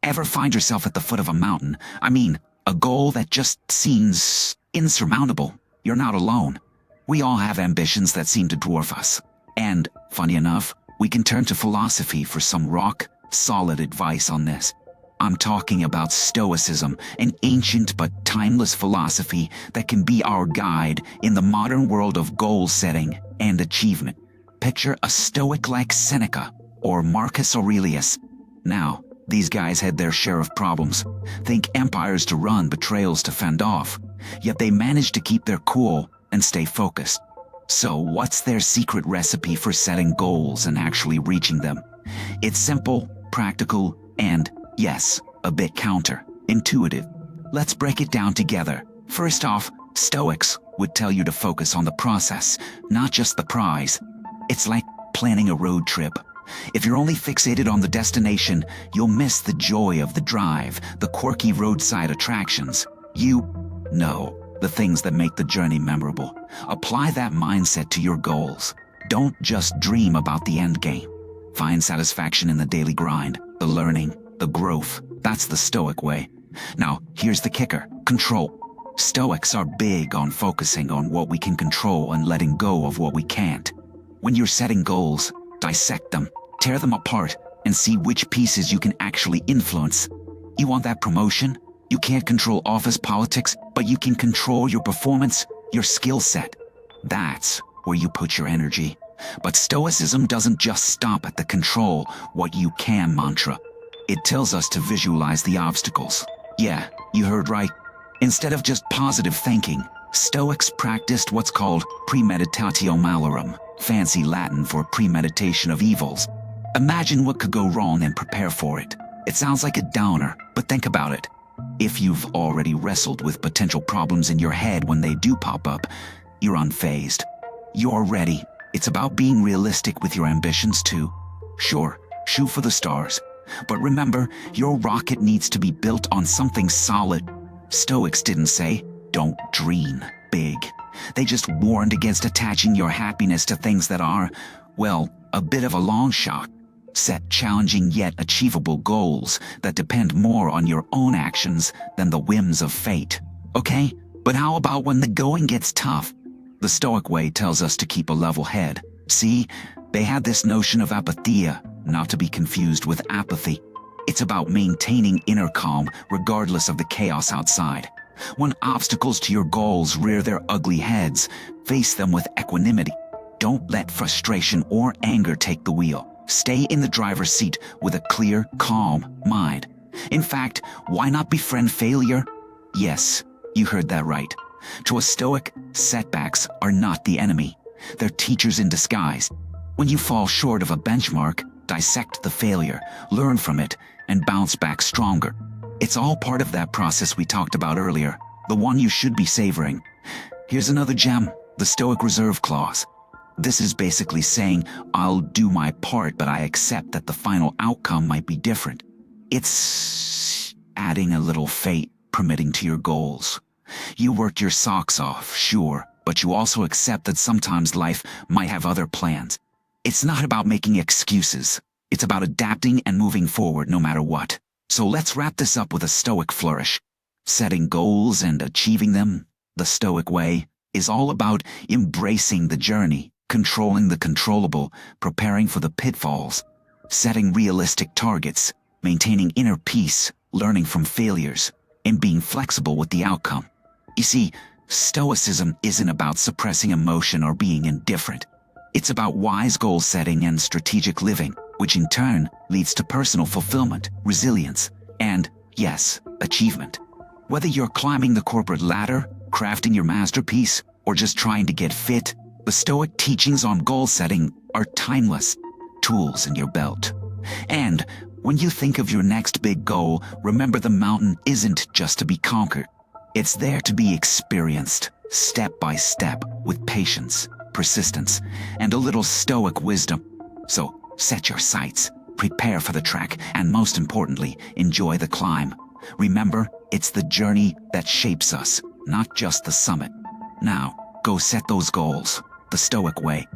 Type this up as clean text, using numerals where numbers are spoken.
Ever find yourself at the foot of a mountain? I mean, a goal that just seems insurmountable. You're not alone. We all have ambitions that seem to dwarf us. And, funny enough, we can turn to philosophy for some rock-solid advice on this. I'm talking about Stoicism, an ancient but timeless philosophy that can be our guide in the modern world of goal setting and achievement. Picture a Stoic like Seneca or Marcus Aurelius. Now, these guys had their share of problems. Think empires to run, betrayals to fend off. Yet they managed to keep their cool and stay focused. So what's their secret recipe for setting goals and actually reaching them? It's simple, practical, and, yes, a bit counterintuitive. Let's break it down together. First off, Stoics would tell you to focus on the process, not just the prize. It's like planning a road trip. If you're only fixated on the destination, you'll miss the joy of the drive, the quirky roadside attractions. You know, the things that make the journey memorable. Apply that mindset to your goals. Don't just dream about the end game. Find satisfaction in the daily grind, the learning, the growth. That's the Stoic way. Now, here's the kicker: control. Stoics are big on focusing on what we can control and letting go of what we can't. When you're setting goals, dissect them, tear them apart, and see which pieces you can actually influence. You want that promotion? You can't control office politics, but you can control your performance, your skill set. That's where you put your energy. But Stoicism doesn't just stop at the control what you can mantra. It tells us to visualize the obstacles. Yeah, you heard right. Instead of just positive thinking, Stoics practiced what's called premeditatio malorum, fancy Latin for premeditation of evils. Imagine what could go wrong and prepare for it. It sounds like a downer, but think about it. If you've already wrestled with potential problems in your head when they do pop up, you're unfazed. You're ready. It's about being realistic with your ambitions too. Sure, shoot for the stars. But remember, your rocket needs to be built on something solid. Stoics didn't say, don't dream big. They just warned against attaching your happiness to things that are, well, a bit of a long shot. Set challenging yet achievable goals that depend more on your own actions than the whims of fate. Okay, but how about when the going gets tough? The Stoic way tells us to keep a level head. See, they had this notion of apatheia, not to be confused with apathy. It's about maintaining inner calm regardless of the chaos outside. When obstacles to your goals rear their ugly heads, face them with equanimity. Don't let frustration or anger take the wheel. Stay in the driver's seat with a clear, calm mind. In fact, why not befriend failure? Yes, you heard that right. To a Stoic, setbacks are not the enemy. They're teachers in disguise. When you fall short of a benchmark, dissect the failure, learn from it, and bounce back stronger. It's all part of that process we talked about earlier, the one you should be savoring. Here's another gem, the Stoic reserve clause. This is basically saying, I'll do my part, but I accept that the final outcome might be different. It's adding a little fate permitting to your goals. You worked your socks off, sure, but you also accept that sometimes life might have other plans. It's not about making excuses. It's about adapting and moving forward no matter what. So let's wrap this up with a Stoic flourish. Setting goals and achieving them, the Stoic way, is all about embracing the journey, controlling the controllable, preparing for the pitfalls, setting realistic targets, maintaining inner peace, learning from failures, and being flexible with the outcome. You see, Stoicism isn't about suppressing emotion or being indifferent. It's about wise goal setting and strategic living, which in turn leads to personal fulfillment, resilience, and, yes, achievement. Whether you're climbing the corporate ladder, crafting your masterpiece, or just trying to get fit, the Stoic teachings on goal setting are timeless tools in your belt. And when you think of your next big goal, remember the mountain isn't just to be conquered. It's there to be experienced, step by step, with patience, persistence, and a little Stoic wisdom. So set your sights, prepare for the trek, and most importantly, enjoy the climb. Remember, it's the journey that shapes us, not just the summit. Now, go set those goals, the Stoic way.